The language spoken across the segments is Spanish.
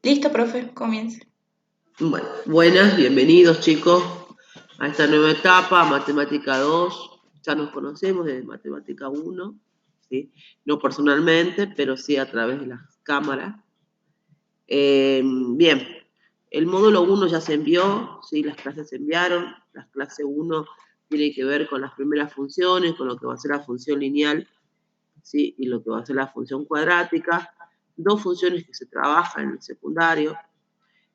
Listo, profe, comienza. Bueno, buenas, bienvenidos chicos a esta nueva etapa, Matemática 2. Ya nos conocemos desde Matemática 1, ¿sí? No personalmente, pero sí a través de las cámaras. Bien, el módulo 1 ya se envió, ¿sí? Las clases se enviaron. La clase 1 tiene que ver con las primeras funciones, con lo que va a ser la función lineal, ¿sí? Y lo que va a ser la función cuadrática. Dos funciones que se trabajan en el secundario,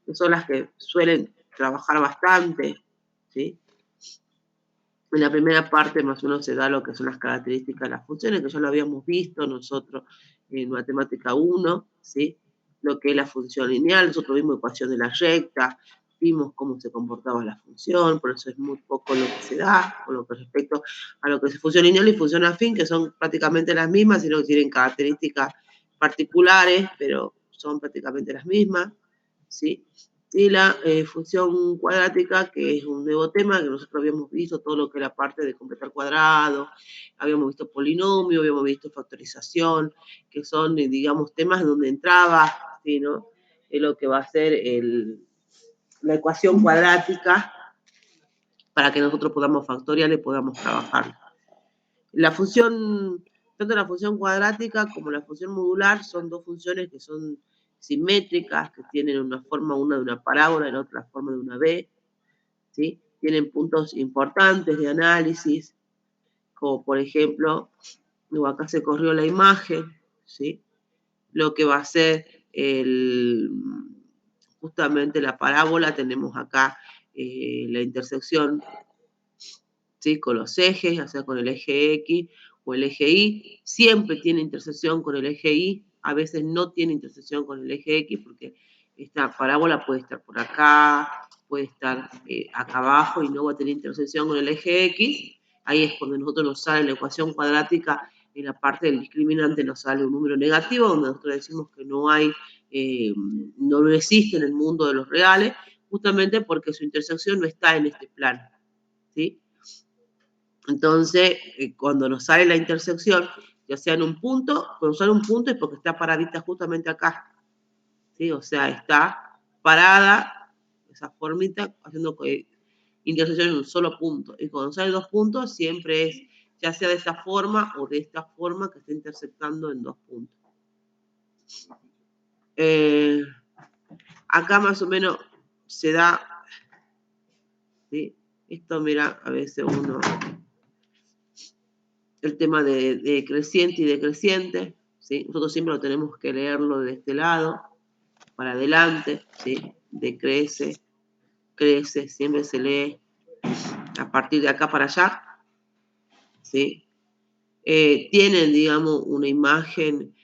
que son las que suelen trabajar bastante, ¿sí? En la primera parte más o menos se da lo que son las características de las funciones, que ya lo habíamos visto nosotros en Matemática 1, ¿sí? Lo que es la función lineal, nosotros vimos ecuación de la recta, vimos cómo se comportaba la función, por eso es muy poco lo que se da con lo que respecto a lo que es función lineal y función afín, que son prácticamente las mismas, sino que tienen características particulares, pero son prácticamente las mismas, ¿sí? Y la función cuadrática, que es un nuevo tema que nosotros habíamos visto, todo lo que era parte de completar cuadrado, habíamos visto polinomio, habíamos visto factorización, que son, digamos, temas donde entraba, ¿sí, no? Lo que va a ser la ecuación cuadrática para que nosotros podamos factoriar y podamos trabajar. La función, tanto la función cuadrática como la función modular son dos funciones que son simétricas, que tienen una forma, una de una parábola y la otra forma de una B, ¿sí? Tienen puntos importantes de análisis, como por ejemplo, acá se corrió la imagen, ¿sí? Lo que va a ser justamente la parábola, tenemos acá la intersección, ¿sí? Con los ejes, ya sea con el eje X o el eje Y, siempre tiene intersección con el eje Y, a veces no tiene intersección con el eje X, porque esta parábola puede estar por acá, puede estar acá abajo y no va a tener intersección con el eje X. Ahí es cuando nosotros nos sale la ecuación cuadrática, en la parte del discriminante nos sale un número negativo, donde nosotros decimos que no hay, no existe en el mundo de los reales, justamente porque su intersección no está en este plano, ¿sí? Entonces, cuando nos sale la intersección, ya sea en un punto, cuando sale un punto es porque está paradita justamente acá, ¿sí? O sea, está parada, esa formita, haciendo intersección en un solo punto. Y cuando sale dos puntos, siempre es, ya sea de esta forma o de esta forma, que está intersectando en dos puntos. Acá más o menos se da, ¿sí? Esto, mira, a veces uno, el tema de creciente y decreciente, ¿sí? Nosotros siempre lo tenemos que leerlo de este lado, para adelante, ¿sí? Decrece, crece, siempre se lee a partir de acá para allá, ¿sí? Tienen, digamos, una imagen,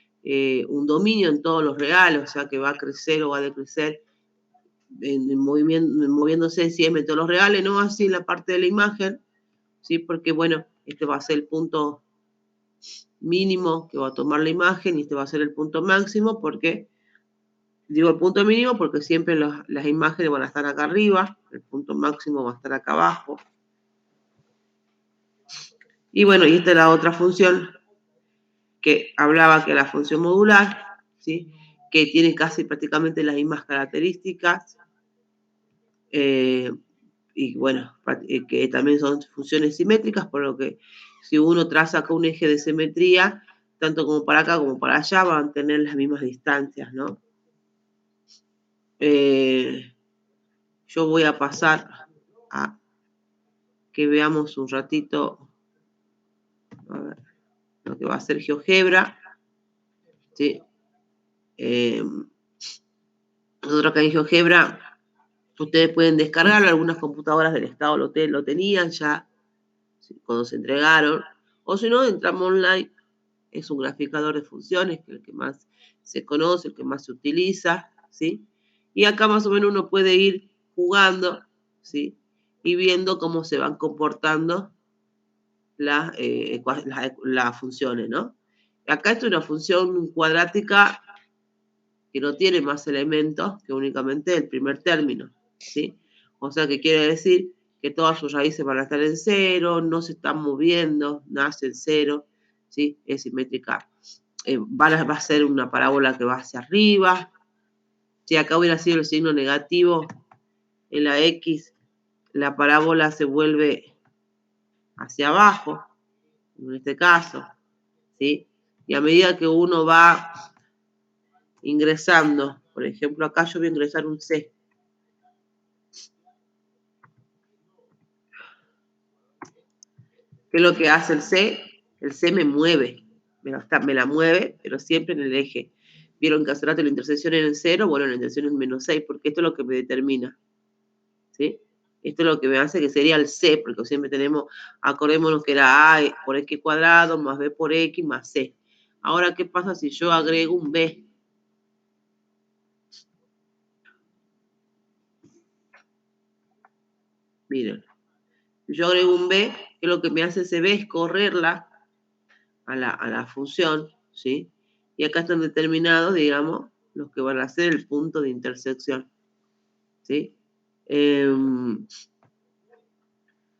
un dominio en todos los reales, o sea que va a crecer o va a decrecer moviéndose siempre en todos los reales, no así en la parte de la imagen, ¿sí? Porque, bueno, este va a ser el punto mínimo que va a tomar la imagen y este va a ser el punto máximo, porque digo el punto mínimo porque siempre las imágenes van a estar acá arriba, el punto máximo va a estar acá abajo. Y bueno, y esta es la otra función que hablaba, que es la función modular, ¿sí? Que tiene casi prácticamente las mismas características, y bueno, que también son funciones simétricas, por lo que si uno traza acá un eje de simetría, tanto como para acá como para allá, van a tener las mismas distancias, ¿no? Yo voy a pasar a que veamos un ratito, a ver, lo que va a ser GeoGebra, ¿sí? Nosotros acá en GeoGebra, ustedes pueden descargarlo, algunas computadoras del Estado lo tenían ya, ¿sí? Cuando se entregaron, o si no, entramos online, es un graficador de funciones, que es el que más se conoce, el que más se utiliza, ¿sí? Y acá más o menos uno puede ir jugando, ¿sí? Y viendo cómo se van comportando las funciones, ¿no? Acá esto es una función cuadrática que no tiene más elementos que únicamente el primer término, ¿sí? O sea que quiere decir que todas sus raíces van a estar en cero, no se están moviendo, nace en cero, ¿sí? Es simétrica. Va a ser una parábola que va hacia arriba, Si acá hubiera sido el signo negativo, en la X, la parábola se vuelve hacia abajo, en este caso, ¿sí? Y a medida que uno va ingresando, por ejemplo, acá yo voy a ingresar un C. ¿Qué es lo que hace el C? El C me mueve, me la mueve, pero siempre en el eje. ¿Vieron que hace rato la intersección en el 0? Bueno, la intersección es menos 6, porque esto es lo que me determina, ¿sí? Esto es lo que me hace que sería el C, porque siempre tenemos, acordémonos que era A por X cuadrado, más B por X, más C. Ahora, ¿qué pasa si yo agrego un B? Miren, si yo agrego un B, que lo que me hace ese B es correrla a la función, ¿sí? Y acá están determinados, digamos, los que van a ser el punto de intersección, ¿sí? Esto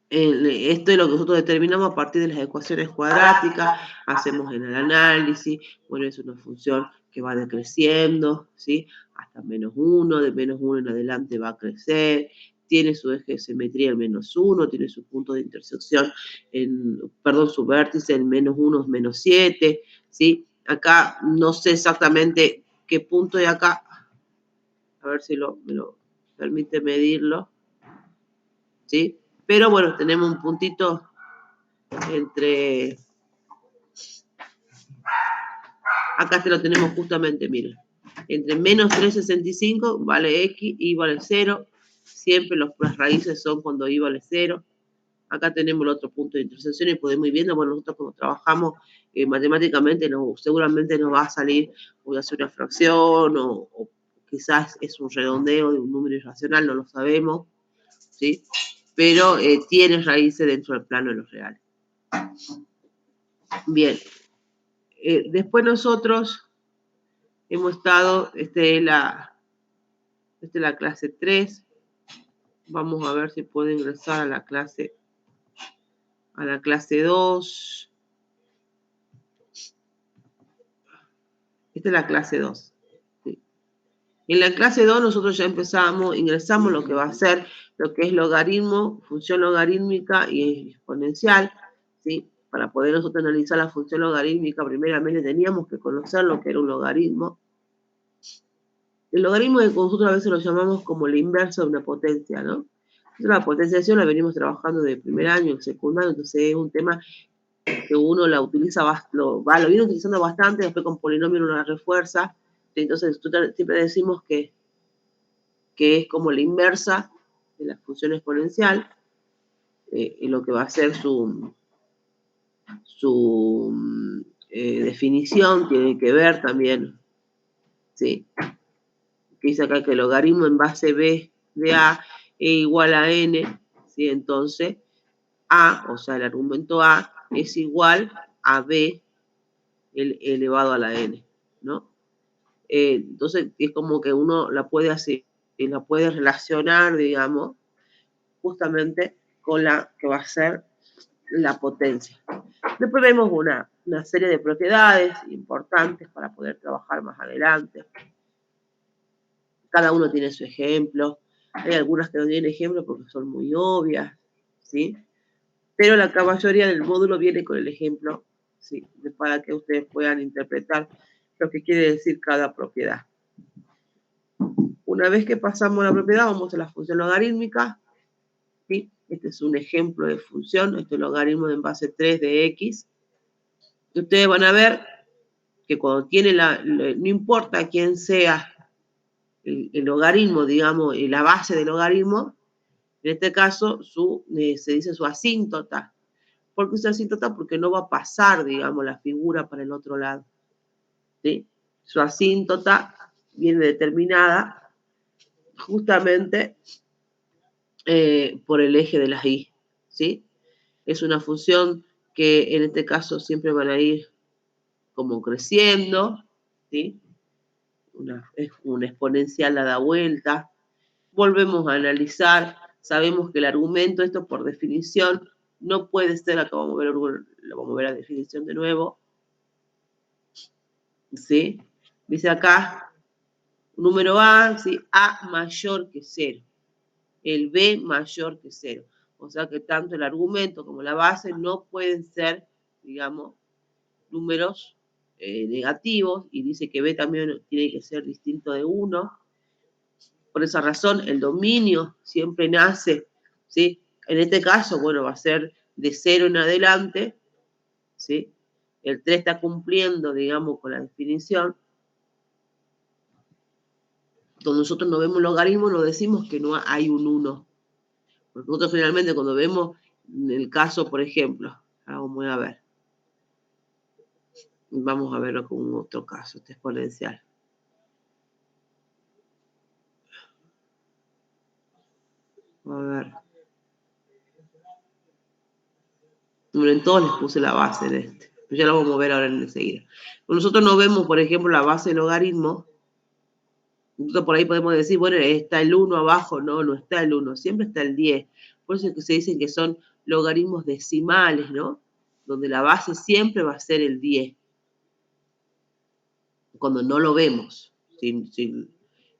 es lo que nosotros determinamos a partir de las ecuaciones cuadráticas, hacemos en el análisis, bueno, es una función que va decreciendo, ¿sí? Hasta -1, de -1 en adelante va a crecer, tiene su eje de simetría en -1, tiene su punto de intersección, su vértice en -1 es -7, ¿sí? Acá no sé exactamente qué punto de acá, a ver si me lo permite medirlo, ¿sí? Pero bueno, tenemos un puntito entre... Acá se lo tenemos justamente, miren. Entre menos 3,65 vale X, Y vale 0. Siempre las raíces son cuando Y vale 0. Acá tenemos el otro punto de intersección y podemos ir viendo, bueno, nosotros cuando trabajamos matemáticamente seguramente nos va a salir, voy a hacer una fracción o quizás es un redondeo de un número irracional, no lo sabemos, ¿sí? Pero tiene raíces dentro del plano de los reales. Bien, después nosotros hemos estado, esta es la clase 3, vamos a ver si puedo ingresar a la clase 2, esta es la clase 2. ¿Sí? En la clase 2 nosotros ya ingresamos lo que va a ser lo que es logaritmo, función logarítmica y exponencial, ¿sí? Para poder nosotros analizar la función logarítmica, primeramente teníamos que conocer lo que era un logaritmo. El logaritmo de nosotros a veces lo llamamos como la inversa de una potencia, ¿no? La potenciación la venimos trabajando de primer año, en secundario, entonces es un tema que uno la utiliza, lo viene utilizando bastante, después con polinomio uno la refuerza, entonces siempre decimos que es como la inversa de la función exponencial, y lo que va a ser su definición tiene que ver también, ¿sí? Que dice acá que el logaritmo en base B de A es igual a N, ¿sí? Entonces, A, o sea, el argumento A, es igual a B elevado a la N, ¿no? Entonces, es como que uno la puede hacer, la puede relacionar, digamos, justamente con la que va a ser la potencia. Después vemos una serie de propiedades importantes para poder trabajar más adelante. Cada uno tiene su ejemplo. Hay algunas que no tienen ejemplo porque son muy obvias, ¿sí? Pero la mayoría del módulo viene con el ejemplo, ¿sí? Para que ustedes puedan interpretar lo que quiere decir cada propiedad. Una vez que pasamos la propiedad, vamos a la función logarítmica, ¿sí? Este es un ejemplo de función, este es el logaritmo en base 3 de X. Y ustedes van a ver que cuando tiene no importa quién sea el logaritmo, digamos, la base del logaritmo, en este caso se dice su asíntota. ¿Por qué su asíntota? Porque no va a pasar, digamos, la figura para el otro lado, ¿sí? Su asíntota viene determinada justamente por el eje de las y, ¿sí? Es una función que en este caso siempre van a ir como creciendo, ¿sí? Es una exponencial la da vuelta. Volvemos a analizar, sabemos que el argumento, esto por definición, no puede ser, acá vamos a ver la definición de nuevo, ¿sí? Dice acá, Un número A, ¿sí? A mayor que 0. El B mayor que 0. O sea que tanto el argumento como la base no pueden ser, digamos, números negativos, y dice que B también tiene que ser distinto de 1. Por esa razón, el dominio siempre nace, ¿sí? En este caso, bueno, va a ser de 0 en adelante, ¿sí? El 3 está cumpliendo, digamos, con la definición. Cuando nosotros no vemos logaritmos, no decimos que no hay un 1. Porque nosotros finalmente cuando vemos el caso, por ejemplo, vamos a ver. Vamos a verlo con otro caso, este exponencial. A ver. Bueno, en todos les puse la base en este. Pero ya lo vamos a ver ahora enseguida. Nosotros no vemos, por ejemplo, la base del logaritmo. Nosotros por ahí podemos decir, bueno, está el 1 abajo. No, no está el 1. Siempre está el 10. Por eso es que se dicen que son logaritmos decimales, ¿no? Donde la base siempre va a ser el 10. Cuando no lo vemos. En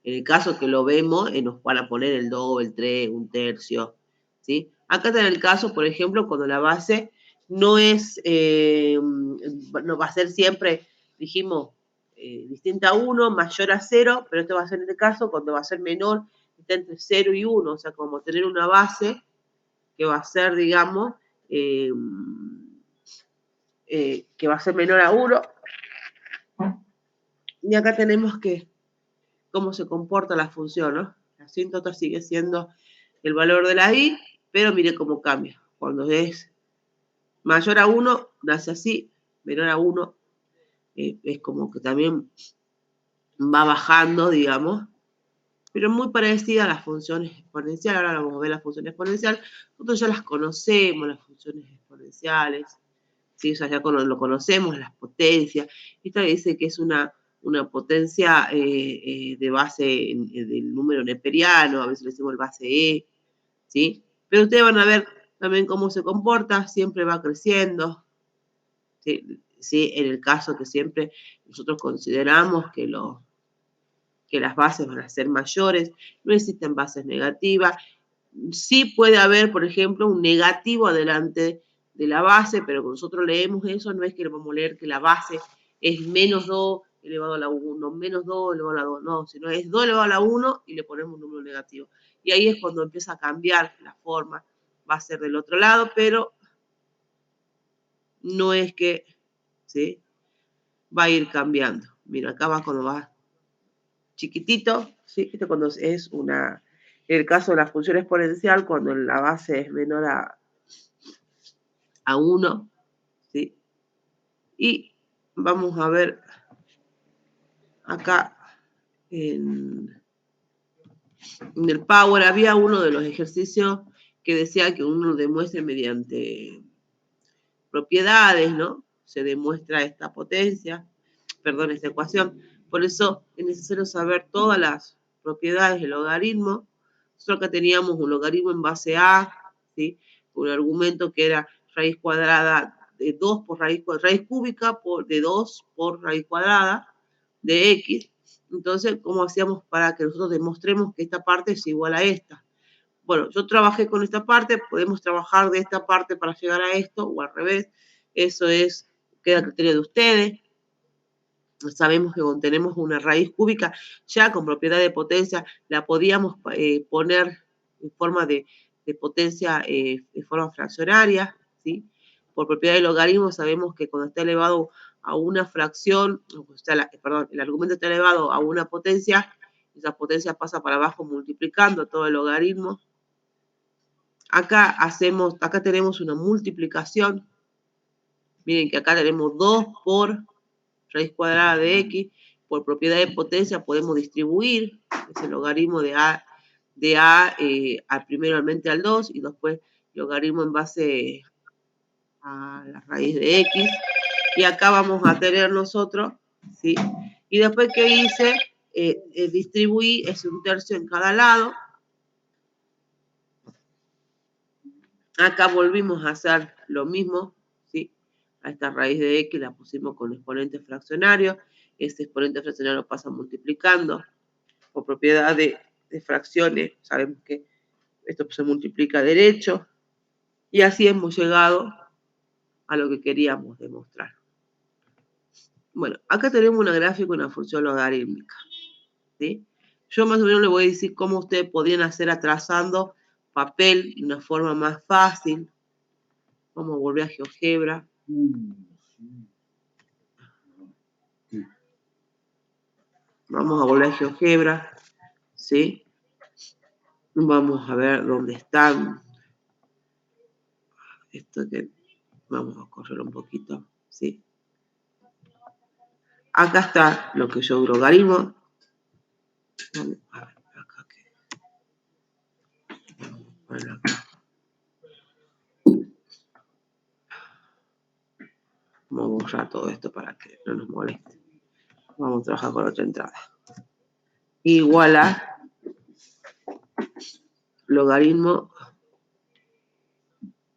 el caso que lo vemos, nos van a poner el 2, el 3, un tercio. ¿Sí? Acá está en el caso, por ejemplo, cuando la base no es, no va a ser siempre, dijimos, distinta a 1, mayor a 0, pero esto va a ser en el caso cuando va a ser menor, está entre 0 y 1, o sea, como tener una base que va a ser, digamos, que va a ser menor a 1. Y acá tenemos que cómo se comporta la función, ¿no? La asíntota sigue siendo el valor de la i, pero mire cómo cambia. Cuando es mayor a 1, nace así, menor a 1, es como que también va bajando, digamos, pero muy parecida a las funciones exponenciales. Ahora vamos a ver la función exponencial. Nosotros ya las conocemos, las funciones exponenciales, ¿sí? O sea, ya lo conocemos, las potencias. Esta dice que es una potencia de base del número neperiano, a veces le decimos el base E, ¿sí? Pero ustedes van a ver también cómo se comporta, siempre va creciendo, ¿sí? ¿Sí? En el caso que siempre nosotros consideramos que las bases van a ser mayores, no existen bases negativas. Sí puede haber, por ejemplo, un negativo adelante de la base, pero cuando nosotros leemos eso, no es que vamos a leer que la base es menos 2 elevado a la 1, menos 2 elevado a la 2, no, sino es 2 elevado a la 1 y le ponemos un número negativo. Y ahí es cuando empieza a cambiar la forma, va a ser del otro lado, pero no es que, ¿sí? Va a ir cambiando. Mira, acá va cuando va chiquitito, ¿sí? Esto cuando es una, en el caso de la función exponencial, cuando la base es menor a 1, ¿sí? Y vamos a ver acá en el Power, había uno de los ejercicios que decía que uno demuestre mediante propiedades, ¿no? Se demuestra esta potencia, perdón, esta ecuación. Por eso es necesario saber todas las propiedades del logaritmo. Nosotros acá teníamos un logaritmo en base A, ¿sí? Un argumento que era raíz cuadrada de 2 por raíz cúbica de 2 por raíz cuadrada de X. Entonces, ¿cómo hacíamos para que nosotros demostremos que esta parte es igual a esta? Bueno, yo trabajé con esta parte, podemos trabajar de esta parte para llegar a esto o al revés. Eso queda a criterio de ustedes. Sabemos que cuando tenemos una raíz cúbica ya con propiedad de potencia la podíamos poner en forma de potencia de forma fraccionaria, ¿sí? Por propiedad de logaritmo sabemos que cuando está elevado a una fracción, o sea, perdón, el argumento está elevado a una potencia, esa potencia pasa para abajo multiplicando todo el logaritmo. Acá tenemos una multiplicación. Miren que acá tenemos 2 por raíz cuadrada de X. Por propiedad de potencia podemos distribuir ese logaritmo de A al primeramente al 2 y después logaritmo en base a la raíz de X. Y acá vamos a tener nosotros, ¿sí? Y después que hice, distribuí, es un tercio en cada lado. Acá volvimos a hacer lo mismo, ¿sí? A esta raíz de X la pusimos con exponente fraccionario. Este exponente fraccionario pasa multiplicando. por propiedad de fracciones, sabemos que esto se multiplica derecho, y así hemos llegado a lo que queríamos demostrar. Bueno, acá tenemos una gráfica, una función logarítmica, ¿sí? Yo más o menos le voy a decir cómo ustedes podrían hacer atrasando papel de una forma más fácil. Vamos a volver a GeoGebra. Vamos a volver a GeoGebra, ¿sí? Vamos a ver dónde están. Esto que vamos a correr un poquito, ¿sí? Acá está lo que yo logaritmo. Vamos a ver acá Vamos a borrar todo esto para que no nos moleste. Vamos a trabajar con otra entrada. Igual a logaritmo,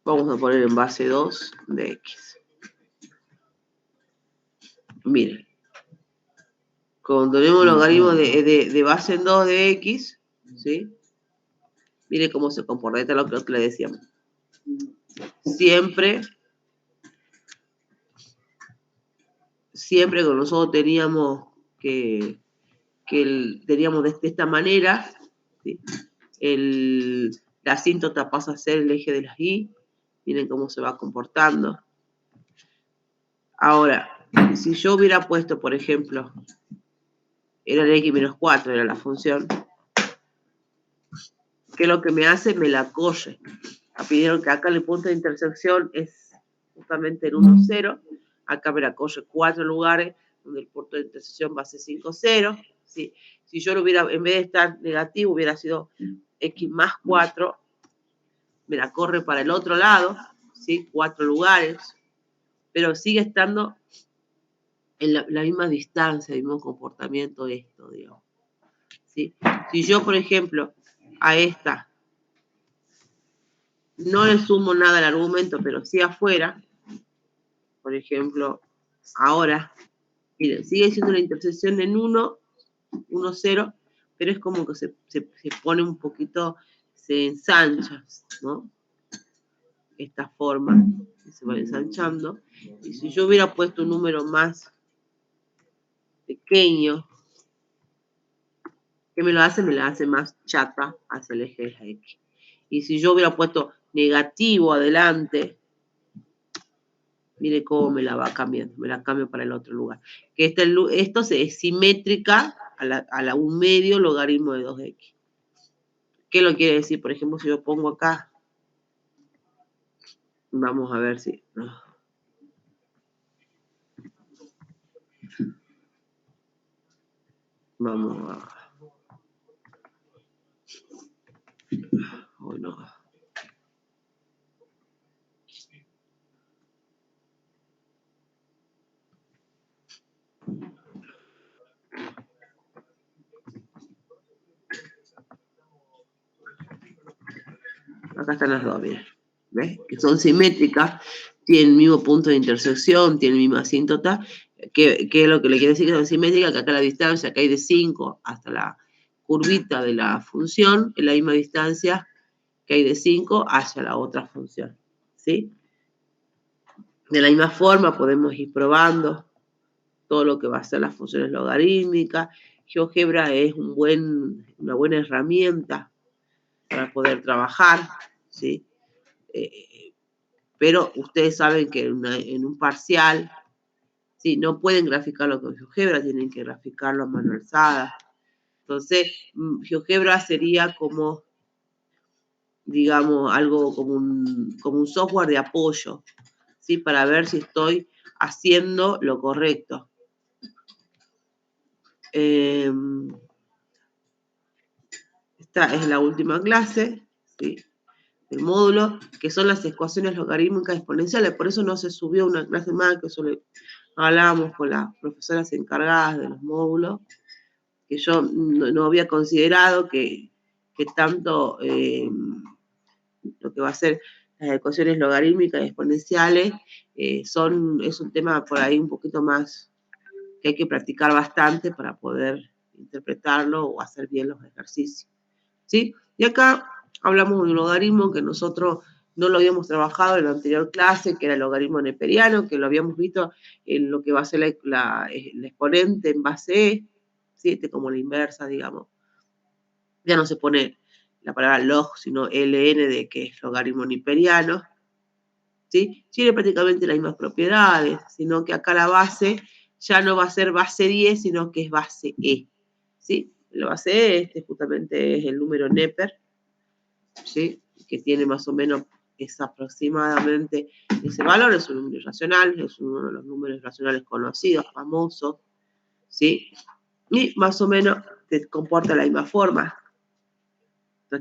vamos a poner en base 2 de x. Miren, cuando tenemos logaritmo de base en 2 de x, ¿sí? Miren cómo se comporta, esto es lo que le decíamos. Siempre que nosotros teníamos teníamos de esta manera, ¿sí? La asíntota pasa a ser el eje de las y. Miren cómo se va comportando. Ahora, si yo hubiera puesto, por ejemplo, era el x menos 4, era la función, ¿qué es lo que me hace? Me la corre. Pidieron que acá el punto de intersección es justamente el 1, 0. Acá me la corre 4 lugares, donde el punto de intersección va a ser 5, 0. ¿Sí? Si yo lo hubiera, en vez de estar negativo, hubiera sido x más 4, me la corre para el otro lado, ¿sí? 4 lugares, pero sigue estando en la misma distancia, el mismo comportamiento esto, digamos. ¿Sí? Si yo, por ejemplo, a esta no le sumo nada al argumento, pero sí afuera, por ejemplo, ahora, miren, sigue siendo la intersección en 1, 1, 0, pero es como que se pone un poquito, se ensancha, ¿no? Esta forma, se va ensanchando. Y si yo hubiera puesto un número más pequeño, ¿qué me lo hace? Me la hace más chata hacia el eje de la X. Y si yo hubiera puesto negativo adelante, mire cómo me la va cambiando, me la cambio para el otro lugar. Que esto es simétrica a la 1 medio logaritmo de 2x. ¿Qué lo quiere decir? Por ejemplo, si yo pongo acá, vamos a ver si... Vamos a... Oh, no. Acá están las dos, miren. ¿Ves? Que son simétricas, tienen el mismo punto de intersección, tienen la misma asíntota, que es lo que le quiere decir que son simétricas, que acá la distancia, acá hay de 5 hasta la curvita de la función, es la misma distancia que hay de 5 hacia la otra función, ¿sí? De la misma forma podemos ir probando todo lo que va a ser las funciones logarítmicas. GeoGebra es una buena herramienta para poder trabajar, ¿sí? Pero ustedes saben que en un parcial, ¿sí? No pueden graficarlo con GeoGebra, tienen que graficarlo a mano alzada. Entonces, GeoGebra sería como, digamos, algo como un software de apoyo, ¿sí? Para ver si estoy haciendo lo correcto. Esta es la última clase, ¿sí? El módulo, que son las ecuaciones logarítmicas exponenciales. Por eso no se subió una clase más, que eso hablábamos con las profesoras encargadas de los módulos, que yo no había considerado que tanto lo que va a ser las ecuaciones logarítmicas exponenciales es un tema por ahí un poquito más que hay que practicar bastante para poder interpretarlo o hacer bien los ejercicios, ¿sí? Y acá hablamos de un logaritmo que nosotros no lo habíamos trabajado en la anterior clase, que era el logaritmo neperiano, que lo habíamos visto en lo que va a ser el exponente en base E, ¿sí? Como la inversa, digamos. Ya no se pone la palabra log, sino ln de que es logaritmo neperiano, ¿sí? Tiene prácticamente las mismas propiedades, sino que acá la base ya no va a ser base 10, sino que es base E, ¿sí? La base E justamente es el número Neper, ¿sí? Que tiene más o menos es aproximadamente ese valor, es un número racional, es uno de los números racionales conocidos, famosos, ¿sí? Y más o menos se comporta de la misma forma,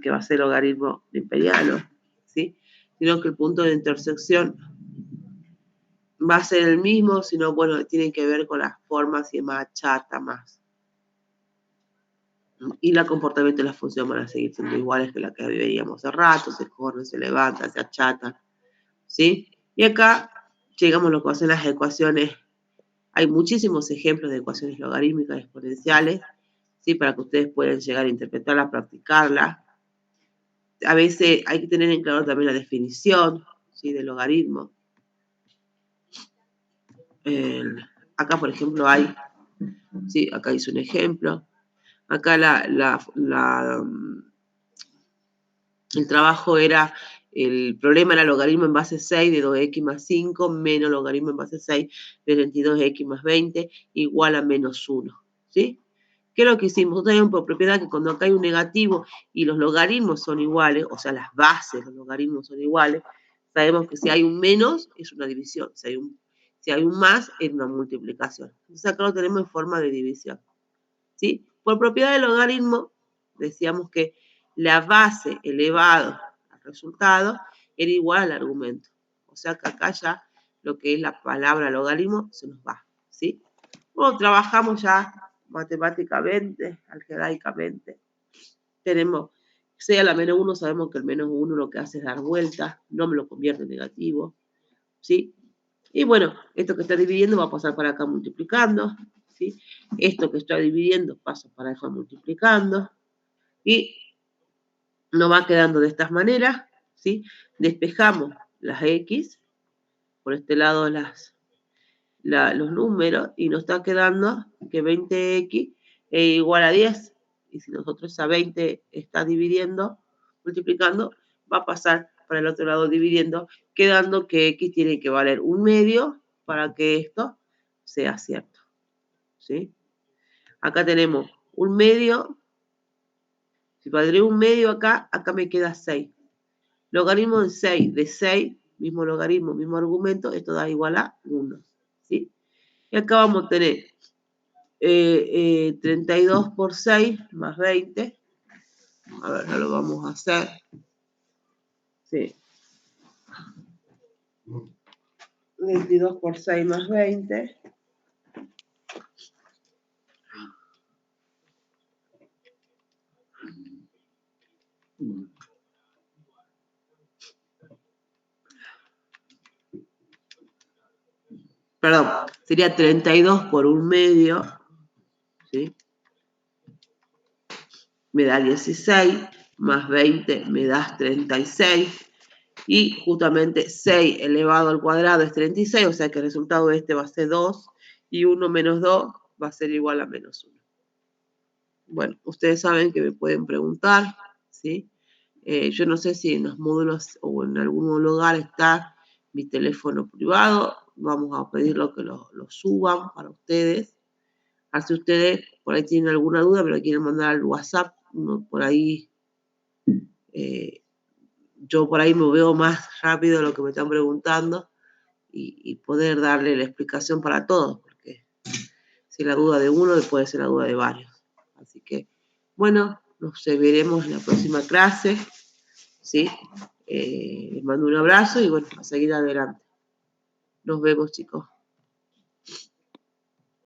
que va a ser el logaritmo neperiano, ¿sí? Sino que el punto de intersección va a ser el mismo, sino, bueno, tiene que ver con las formas y es más chata, más. Y el comportamiento de la función van a seguir siendo iguales que la que veíamos hace rato, se corren, se levantan, se achatan, ¿sí? Y acá llegamos a lo que hacen las ecuaciones. Hay muchísimos ejemplos de ecuaciones logarítmicas exponenciales, ¿sí? Para que ustedes puedan llegar a interpretarla, practicarla. A veces hay que tener en claro también la definición, ¿sí? Del logaritmo. Acá, por ejemplo, hay, ¿sí? Acá hice un ejemplo. Acá el trabajo era, el problema era logaritmo en base 6 de 2x más 5 menos logaritmo en base 6 de 22x más 20 igual a menos 1, ¿sí? ¿Qué es lo que hicimos? Nosotros tenemos por propiedad que cuando acá hay un negativo y los logaritmos son iguales, o sea, las bases de los logaritmos son iguales, sabemos que si hay un menos es una división, si hay un más es una multiplicación. Entonces acá lo tenemos en forma de división, ¿sí? Por propiedad del logaritmo, decíamos que la base elevado al resultado era igual al argumento. O sea que acá ya lo que es la palabra logaritmo se nos va, ¿sí? Bueno, trabajamos ya matemáticamente, algebraicamente. Tenemos 6 a la menos 1, sabemos que el menos 1 lo que hace es dar vuelta, no me lo convierte en negativo, ¿sí? Y bueno, esto que está dividiendo va a pasar para acá multiplicando, ¿sí? Esto que está dividiendo pasa para acá multiplicando, y nos va quedando de estas maneras, ¿sí? Despejamos las X, por este lado los números, y nos está quedando que 20X es igual a 10, y si nosotros a 20 está dividiendo, multiplicando, va a pasar para el otro lado dividiendo, quedando que X tiene que valer un medio para que esto sea cierto, ¿sí? Acá tenemos un medio, si valdría un medio acá me queda 6. Logaritmo de 6, mismo logaritmo, mismo argumento, esto da igual a 1, ¿sí? Y acá vamos a tener 32 por 6 más 20. A ver, ya lo vamos a hacer. Sí. 22 por 6 más 20. Perdón, sería 32 por un medio, ¿sí? Me da 16, más 20 me da 36, y justamente 6 elevado al cuadrado es 36, o sea que el resultado de este va a ser 2, y 1 menos 2 va a ser igual a menos 1. Bueno, ustedes saben que me pueden preguntar, ¿sí? Yo no sé si en los módulos o en algún lugar está mi teléfono privado, vamos a pedirlo que lo suban para ustedes. Si ustedes por ahí tienen alguna duda, me lo quieren mandar al WhatsApp, por ahí, yo por ahí me veo más rápido de lo que me están preguntando y poder darle la explicación para todos, porque si la duda de uno puede ser la duda de varios. Así que, bueno, nos veremos en la próxima clase, ¿sí? Les mando un abrazo y bueno, a seguir adelante. Nos vemos, chicos.